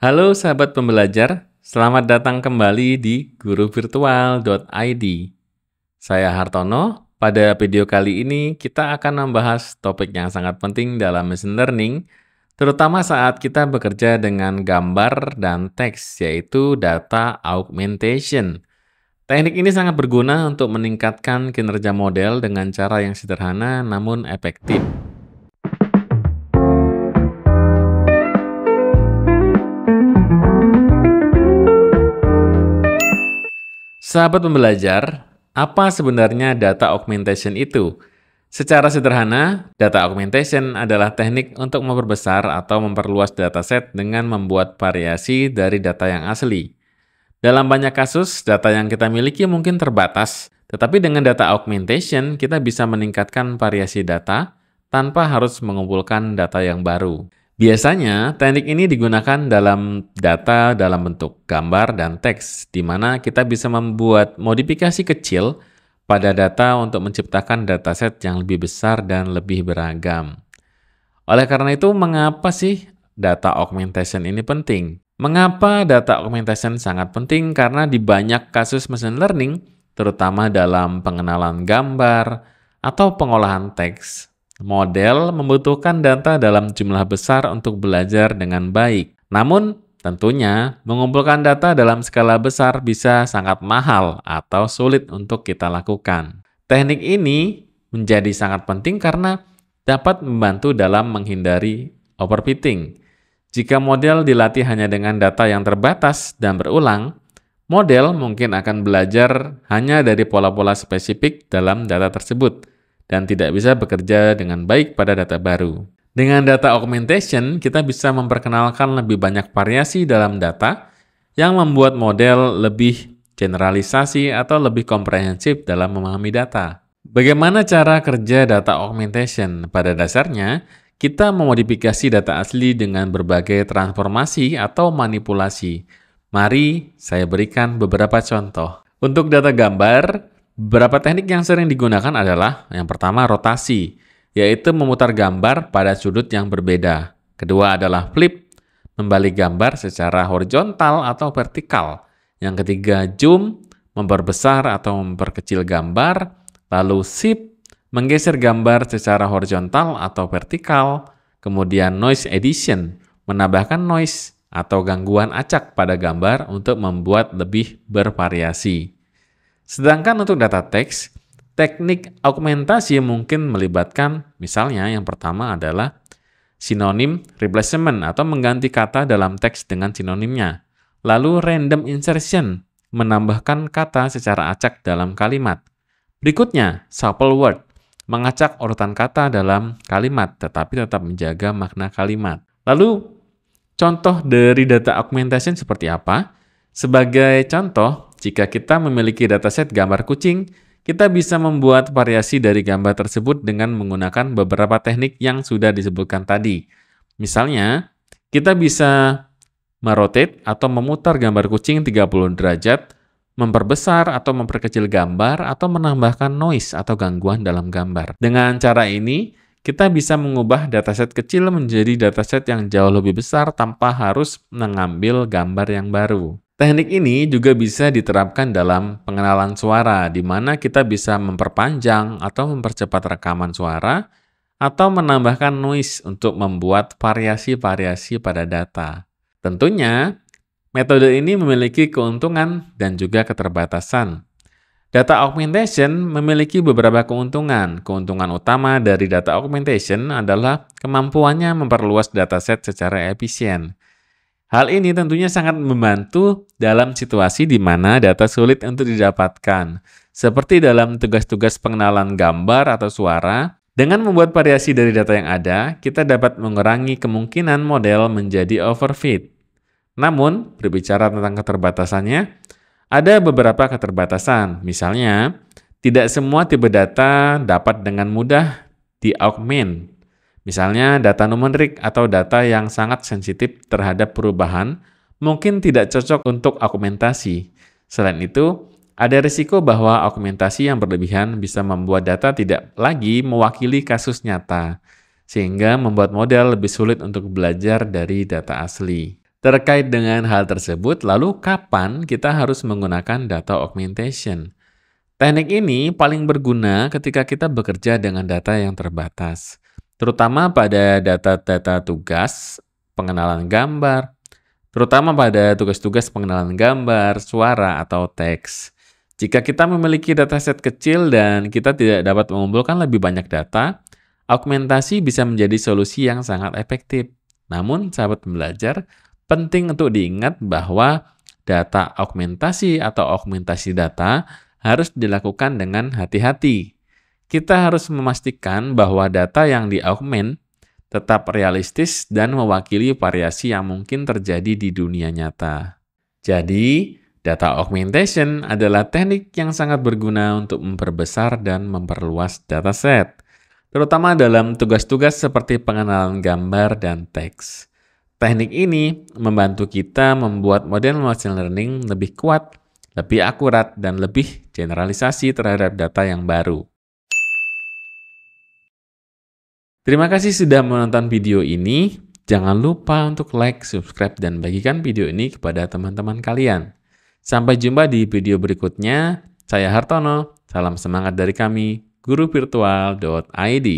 Halo sahabat pembelajar, selamat datang kembali di guruvirtual.id. Saya Hartono. Pada video kali ini kita akan membahas topik yang sangat penting dalam machine learning, terutama saat kita bekerja dengan gambar dan teks, yaitu data augmentation. Teknik ini sangat berguna untuk meningkatkan kinerja model dengan cara yang sederhana namun efektif. Sahabat pembelajar, apa sebenarnya data augmentation itu? Secara sederhana, data augmentation adalah teknik untuk memperbesar atau memperluas dataset dengan membuat variasi dari data yang asli. Dalam banyak kasus, data yang kita miliki mungkin terbatas, tetapi dengan data augmentation, kita bisa meningkatkan variasi data tanpa harus mengumpulkan data yang baru. Biasanya, teknik ini digunakan dalam data dalam bentuk gambar dan teks, di mana kita bisa membuat modifikasi kecil pada data untuk menciptakan dataset yang lebih besar dan lebih beragam. Oleh karena itu, mengapa sih data augmentation ini penting? Mengapa data augmentation sangat penting? Karena di banyak kasus machine learning, terutama dalam pengenalan gambar atau pengolahan teks, model membutuhkan data dalam jumlah besar untuk belajar dengan baik. Namun, tentunya mengumpulkan data dalam skala besar bisa sangat mahal atau sulit untuk kita lakukan. Teknik ini menjadi sangat penting karena dapat membantu dalam menghindari overfitting. Jika model dilatih hanya dengan data yang terbatas dan berulang, model mungkin akan belajar hanya dari pola-pola spesifik dalam data tersebut dan tidak bisa bekerja dengan baik pada data baru. Dengan data augmentation, kita bisa memperkenalkan lebih banyak variasi dalam data yang membuat model lebih generalisasi atau lebih komprehensif dalam memahami data. Bagaimana cara kerja data augmentation? Pada dasarnya, kita memodifikasi data asli dengan berbagai transformasi atau manipulasi. Mari saya berikan beberapa contoh. Untuk data gambar, beberapa teknik yang sering digunakan adalah yang pertama rotasi, yaitu memutar gambar pada sudut yang berbeda. Kedua adalah flip, membalik gambar secara horizontal atau vertikal. Yang ketiga zoom, memperbesar atau memperkecil gambar. Lalu shift, menggeser gambar secara horizontal atau vertikal. Kemudian noise addition, menambahkan noise atau gangguan acak pada gambar untuk membuat lebih bervariasi. Sedangkan untuk data teks, teknik augmentasi mungkin melibatkan, misalnya yang pertama adalah synonym replacement atau mengganti kata dalam teks dengan sinonimnya. Lalu random insertion, menambahkan kata secara acak dalam kalimat. Berikutnya, shuffle word, mengacak urutan kata dalam kalimat tetapi tetap menjaga makna kalimat. Lalu, contoh dari data augmentation seperti apa? Sebagai contoh, jika kita memiliki dataset gambar kucing, kita bisa membuat variasi dari gambar tersebut dengan menggunakan beberapa teknik yang sudah disebutkan tadi. Misalnya, kita bisa merotate atau memutar gambar kucing 30 derajat, memperbesar atau memperkecil gambar, atau menambahkan noise atau gangguan dalam gambar. Dengan cara ini, kita bisa mengubah dataset kecil menjadi dataset yang jauh lebih besar tanpa harus mengambil gambar yang baru. Teknik ini juga bisa diterapkan dalam pengenalan suara, di mana kita bisa memperpanjang atau mempercepat rekaman suara, atau menambahkan noise untuk membuat variasi-variasi pada data. Tentunya, metode ini memiliki keuntungan dan juga keterbatasan. Data augmentation memiliki beberapa keuntungan. Keuntungan utama dari data augmentation adalah kemampuannya memperluas dataset secara efisien. Hal ini tentunya sangat membantu dalam situasi di mana data sulit untuk didapatkan, seperti dalam tugas-tugas pengenalan gambar atau suara. Dengan membuat variasi dari data yang ada, kita dapat mengurangi kemungkinan model menjadi overfit. Namun, berbicara tentang keterbatasannya, ada beberapa keterbatasan. Misalnya, tidak semua tipe data dapat dengan mudah di-augment. Misalnya, data numerik atau data yang sangat sensitif terhadap perubahan mungkin tidak cocok untuk augmentasi. Selain itu, ada risiko bahwa augmentasi yang berlebihan bisa membuat data tidak lagi mewakili kasus nyata, sehingga membuat model lebih sulit untuk belajar dari data asli. Terkait dengan hal tersebut, lalu kapan kita harus menggunakan data augmentation? Teknik ini paling berguna ketika kita bekerja dengan data yang terbatas, terutama pada data-data tugas, pengenalan gambar, terutama pada tugas-tugas pengenalan gambar, suara, atau teks. Jika kita memiliki dataset kecil dan kita tidak dapat mengumpulkan lebih banyak data, augmentasi bisa menjadi solusi yang sangat efektif. Namun, sahabat pembelajar, penting untuk diingat bahwa data augmentasi atau augmentasi data harus dilakukan dengan hati-hati. Kita harus memastikan bahwa data yang di-augment tetap realistis dan mewakili variasi yang mungkin terjadi di dunia nyata. Jadi, data augmentation adalah teknik yang sangat berguna untuk memperbesar dan memperluas dataset, terutama dalam tugas-tugas seperti pengenalan gambar dan teks. Teknik ini membantu kita membuat model machine learning lebih kuat, lebih akurat, dan lebih generalisasi terhadap data yang baru. Terima kasih sudah menonton video ini. Jangan lupa untuk like, subscribe, dan bagikan video ini kepada teman-teman kalian. Sampai jumpa di video berikutnya. Saya Hartono, salam semangat dari kami, guruvirtual.id.